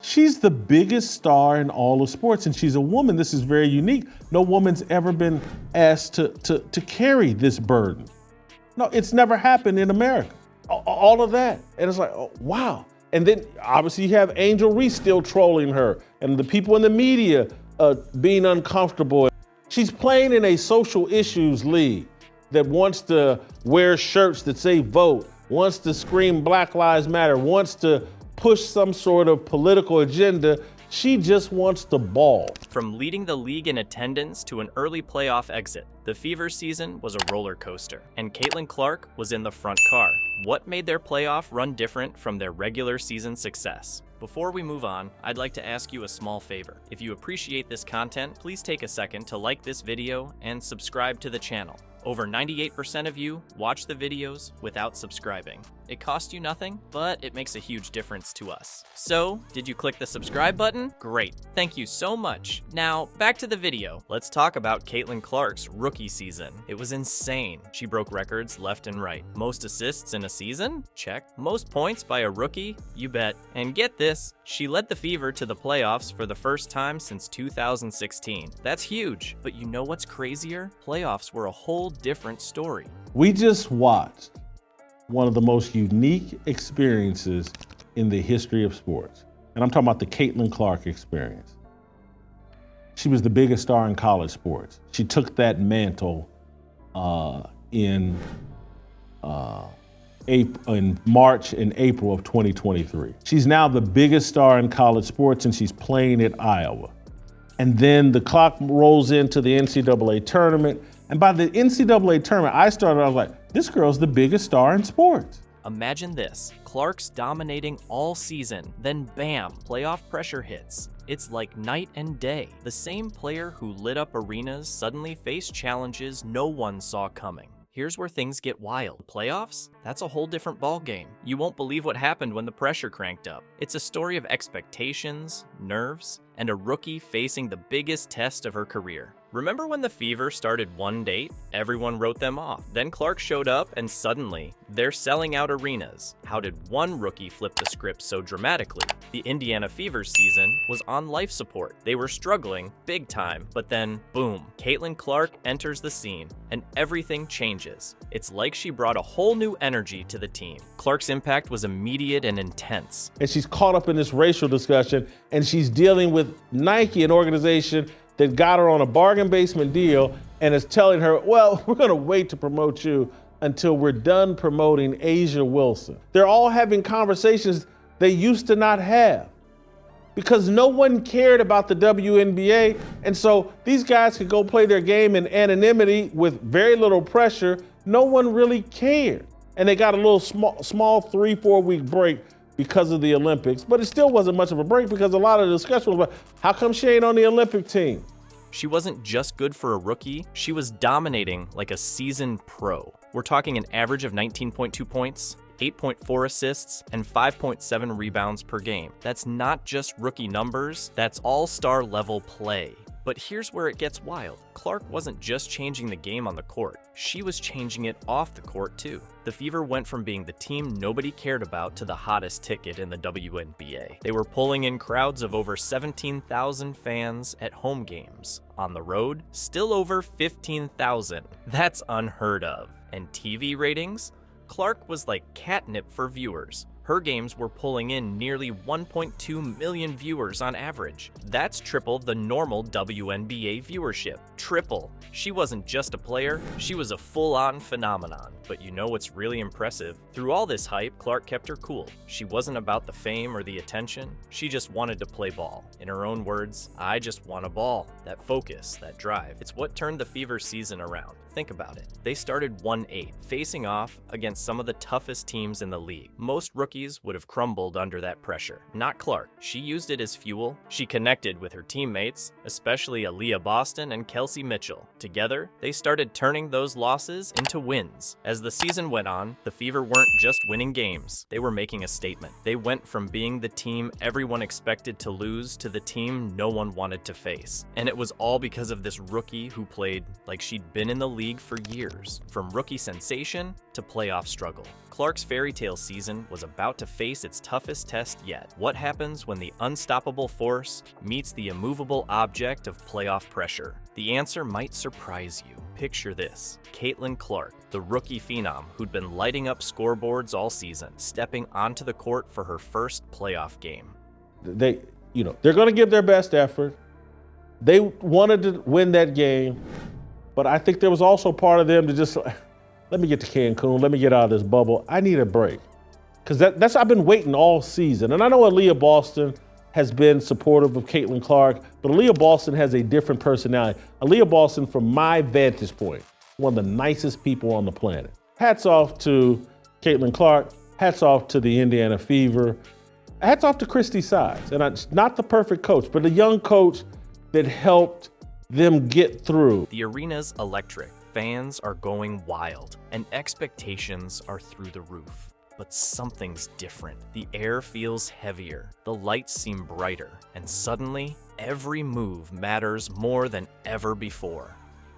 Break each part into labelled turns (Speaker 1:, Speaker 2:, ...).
Speaker 1: She's the biggest star in all of sports, and she's a woman. This is very unique. No woman's ever been asked to carry this burden. No, it's never happened in America. All of that. And it's like, oh, wow. And then obviously you have Angel Reese still trolling her and the people in the media being uncomfortable. She's playing in a social issues league that wants to wear shirts that say vote, wants to scream Black Lives Matter, wants to push some sort of political agenda. She just wants to ball.
Speaker 2: From leading the league in attendance to an early playoff exit, the Fever season was a roller coaster, and Caitlin Clark was in the front car. What made their playoff run different from their regular season success? Before we move on, I'd like to ask you a small favor. If you appreciate this content, please take a second to like this video and subscribe to the channel. Over 98% of you watch the videos without subscribing. It costs you nothing, but it makes a huge difference to us. So, did you click the subscribe button? Great, thank you so much. Now, back to the video. Let's talk about Caitlin Clark's rookie season. It was insane. She broke records left and right. Most assists in a season? Check. Most points by a rookie? You bet. And get this, she led the Fever to the playoffs for the first time since 2016. That's huge, but you know what's crazier? Playoffs were a whole different story.
Speaker 1: We just watched one of the most unique experiences in the history of sports. And I'm talking about the Caitlin Clark experience. She was the biggest star in college sports. She took that mantle in March and April of 2023. She's now the biggest star in college sports, and she's playing at Iowa. And then the clock rolls into the NCAA tournament. And by the NCAA tournament, I was like, this girl's the biggest star in sports.
Speaker 2: Imagine this, Clark's dominating all season, then bam, playoff pressure hits. It's like night and day. The same player who lit up arenas suddenly faced challenges no one saw coming. Here's where things get wild. Playoffs? That's a whole different ballgame. You won't believe what happened when the pressure cranked up. It's a story of expectations, nerves, and a rookie facing the biggest test of her career. Remember when the Fever started one date? Everyone wrote them off. Then Clark showed up and suddenly, they're selling out arenas. How did one rookie flip the script so dramatically? The Indiana Fever season was on life support. They were struggling big time, but then boom, Caitlin Clark enters the scene and everything changes. It's like she brought a whole new energy to the team. Clark's impact was immediate and intense.
Speaker 1: And she's caught up in this racial discussion, and she's dealing with Nike, an organization that got her on a bargain basement deal and is telling her, well, we're gonna wait to promote you until we're done promoting Asia Wilson. They're all having conversations they used to not have because no one cared about the WNBA. And so these guys could go play their game in anonymity with very little pressure. No one really cared. And they got a little small 3-4 week break because of the Olympics, but it still wasn't much of a break because a lot of the discussion was about how come she ain't on the Olympic team?
Speaker 2: She wasn't just good for a rookie, she was dominating like a seasoned pro. We're talking an average of 19.2 points, 8.4 assists, and 5.7 rebounds per game. That's not just rookie numbers, that's all-star level play. But here's where it gets wild. Clark wasn't just changing the game on the court, she was changing it off the court too. The Fever went from being the team nobody cared about to the hottest ticket in the WNBA. They were pulling in crowds of over 17,000 fans at home games. On the road, still over 15,000. That's unheard of. And TV ratings? Clark was like catnip for viewers. Her games were pulling in nearly 1.2 million viewers on average. That's triple the normal WNBA viewership. Triple. She wasn't just a player, she was a full-on phenomenon. But you know what's really impressive? Through all this hype, Clark kept her cool. She wasn't about the fame or the attention, she just wanted to play ball. In her own words, I just want a ball. That focus, that drive. It's what turned the Fever season around. Think about it. They started 1-8, facing off against some of the toughest teams in the league. Most rookies would have crumbled under that pressure. Not Clark. She used it as fuel. She connected with her teammates, especially Aaliyah Boston and Kelsey Mitchell. Together, they started turning those losses into wins. As the season went on, the Fever weren't just winning games. They were making a statement. They went from being the team everyone expected to lose to the team no one wanted to face. And it was all because of this rookie who played like she'd been in the league for years, from rookie sensation to playoff struggle. Clark's fairy tale season was about to face its toughest test yet. What happens when the unstoppable force meets the immovable object of playoff pressure? The answer might surprise you. Picture this: Caitlin Clark, the rookie phenom who'd been lighting up scoreboards all season, stepping onto the court for her first playoff game.
Speaker 1: They're going to give their best effort. They wanted to win that game, but I think there was also part of them to just, let me get to Cancun, let me get out of this bubble. I need a break. Because I've been waiting all season. And I know Aaliyah Boston has been supportive of Caitlin Clark, but Aaliyah Boston has a different personality. Aaliyah Boston, from my vantage point, one of the nicest people on the planet. Hats off to Caitlin Clark, hats off to the Indiana Fever, hats off to Christy Sides. And not the perfect coach, but a young coach that helped them get through.
Speaker 2: The arena's electric, fans are going wild, and expectations are through the roof. But something's different. The air feels heavier, the lights seem brighter, and suddenly, every move matters more than ever before.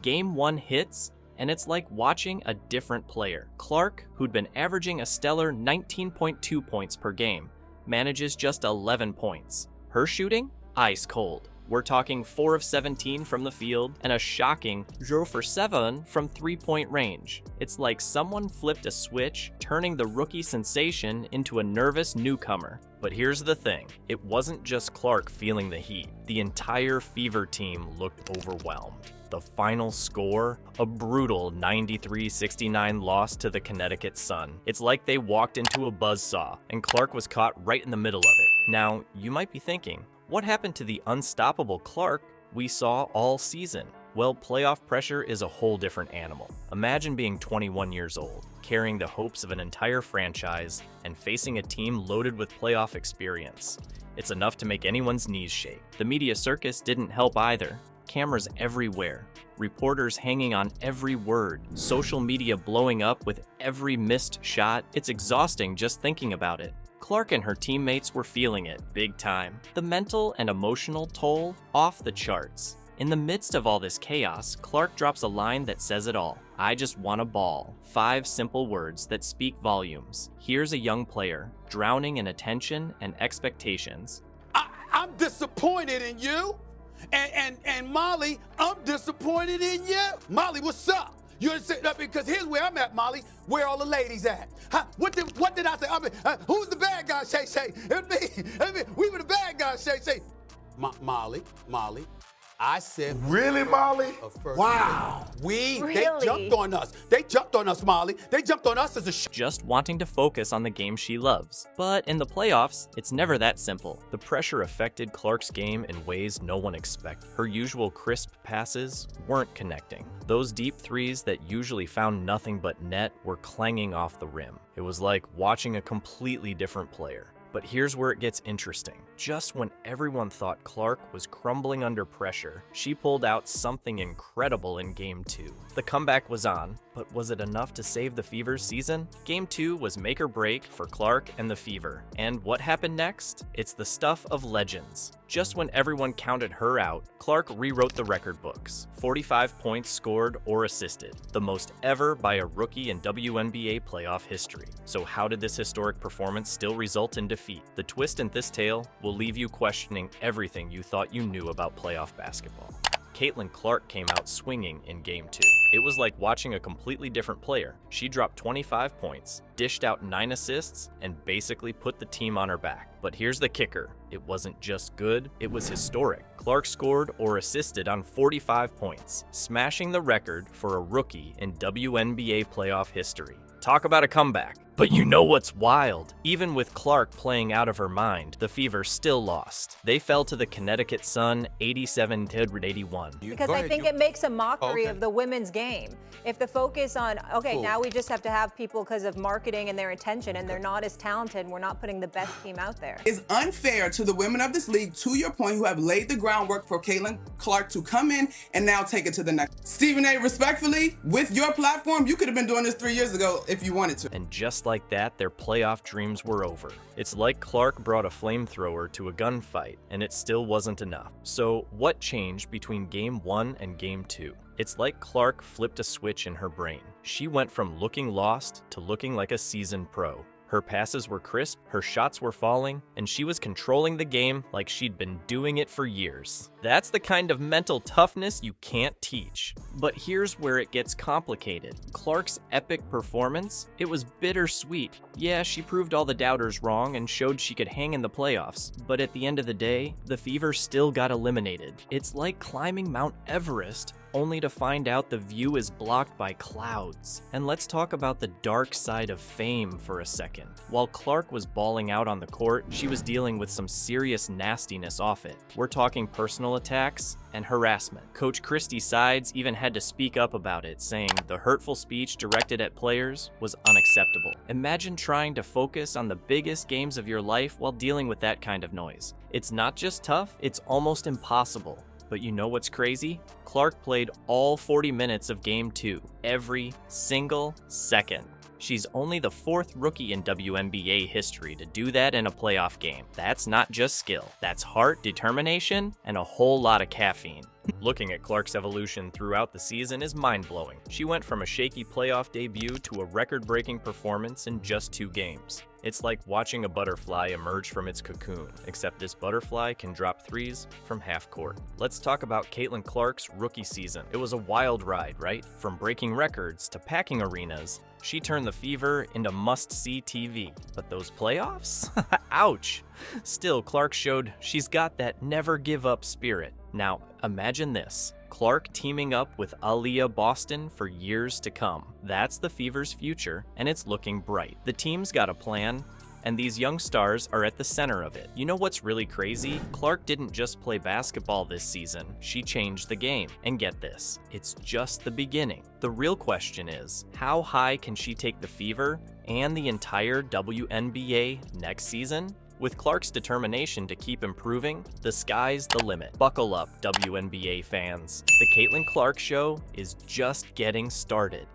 Speaker 2: Game 1 hits, and it's like watching a different player. Clark, who'd been averaging a stellar 19.2 points per game, manages just 11 points. Her shooting? Ice cold. We're talking 4 of 17 from the field and a shocking 0 for 7 from three-point range. It's like someone flipped a switch, turning the rookie sensation into a nervous newcomer. But here's the thing, it wasn't just Clark feeling the heat. The entire Fever team looked overwhelmed. The final score? A brutal 93-69 loss to the Connecticut Sun. It's like they walked into a buzzsaw, and Clark was caught right in the middle of it. Now, you might be thinking, what happened to the unstoppable Clark we saw all season? Well, playoff pressure is a whole different animal. Imagine being 21 years old, carrying the hopes of an entire franchise, and facing a team loaded with playoff experience. It's enough to make anyone's knees shake. The media circus didn't help either. Cameras everywhere, reporters hanging on every word, social media blowing up with every missed shot. It's exhausting just thinking about it. Clark and her teammates were feeling it big time. The mental and emotional toll off the charts. In the midst of all this chaos, Clark drops a line that says it all. I just want a ball. 5 simple words that speak volumes. Here's a young player, drowning in attention and expectations.
Speaker 3: I'm disappointed in you. And Molly, I'm disappointed in you. Molly, what's up? You understand? Because here's where I'm at, Molly. Where all the ladies at? Huh? What did I say? Who's the bad guy, Shay Shay? It me. We were the bad guys, Shay Shay. Molly. I said.
Speaker 4: Really, Molly?
Speaker 3: Wow. They jumped on us. They jumped on us, Molly. They jumped on us as a
Speaker 2: just wanting to focus on the game she loves. But in the playoffs, it's never that simple. The pressure affected Clark's game in ways no one expected. Her usual crisp passes weren't connecting. Those deep threes that usually found nothing but net were clanging off the rim. It was like watching a completely different player. But here's where it gets interesting. Just when everyone thought Clark was crumbling under pressure, she pulled out something incredible in Game 2. The comeback was on, but was it enough to save the Fever's season? Game 2 was make or break for Clark and the Fever. And what happened next? It's the stuff of legends. Just when everyone counted her out, Clark rewrote the record books. 45 points scored or assisted, the most ever by a rookie in WNBA playoff history. So how did this historic performance still result in defeat? The twist in this tale will leave you questioning everything you thought you knew about playoff basketball. Caitlin Clark came out swinging in Game 2. It was like watching a completely different player. She dropped 25 points, dished out 9 assists, and basically put the team on her back. But here's the kicker. It wasn't just good, it was historic. Clark scored or assisted on 45 points, smashing the record for a rookie in WNBA playoff history. Talk about a comeback. But you know what's wild? Even with Clark playing out of her mind, the Fever still lost. They fell to the Connecticut Sun 87-81.
Speaker 5: Because I think it makes a mockery of the women's game. If the focus on, now we just have to have people because of marketing and their attention, and they're not as talented, and we're not putting the best team out there.
Speaker 6: It's unfair to the women of this league, to your point, who have laid the groundwork for Caitlin Clark to come in and now take it to the next. Stephen A., respectfully, with your platform, you could have been doing this 3 years ago if you wanted to.
Speaker 2: And just just like that, their playoff dreams were over. It's like Clark brought a flamethrower to a gunfight, and it still wasn't enough. So what changed between Game 1 and Game 2? It's like Clark flipped a switch in her brain. She went from looking lost to looking like a seasoned pro. Her passes were crisp, her shots were falling, and she was controlling the game like she'd been doing it for years. That's the kind of mental toughness you can't teach. But here's where it gets complicated. Clark's epic performance, it was bittersweet. Yeah, she proved all the doubters wrong and showed she could hang in the playoffs, but at the end of the day, the Fever still got eliminated. It's like climbing Mount Everest, only to find out the view is blocked by clouds. And let's talk about the dark side of fame for a second. While Clark was balling out on the court, she was dealing with some serious nastiness off it. We're talking personal attacks and harassment. Coach Christie Sides even had to speak up about it, saying the hurtful speech directed at players was unacceptable. Imagine trying to focus on the biggest games of your life while dealing with that kind of noise. It's not just tough, it's almost impossible. But you know what's crazy? Clark played all 40 minutes of Game 2, every single second. She's only the 4th rookie in WNBA history to do that in a playoff game. That's not just skill, that's heart, determination, and a whole lot of caffeine. Looking at Clark's evolution throughout the season is mind-blowing. She went from a shaky playoff debut to a record-breaking performance in just 2 games. It's like watching a butterfly emerge from its cocoon, except this butterfly can drop threes from half court. Let's talk about Caitlin Clark's rookie season. It was a wild ride, right? From breaking records to packing arenas, she turned the Fever into must-see TV. But those playoffs? Ouch! Still, Clark showed she's got that never-give-up spirit. Now, imagine this. Clark teaming up with Aaliyah Boston for years to come. That's the Fever's future, and it's looking bright. The team's got a plan, and these young stars are at the center of it. You know what's really crazy? Clark didn't just play basketball this season, she changed the game. And get this, it's just the beginning. The real question is, how high can she take the Fever and the entire WNBA next season? With Clark's determination to keep improving, the sky's the limit. Buckle up, WNBA fans. The Caitlin Clark Show is just getting started.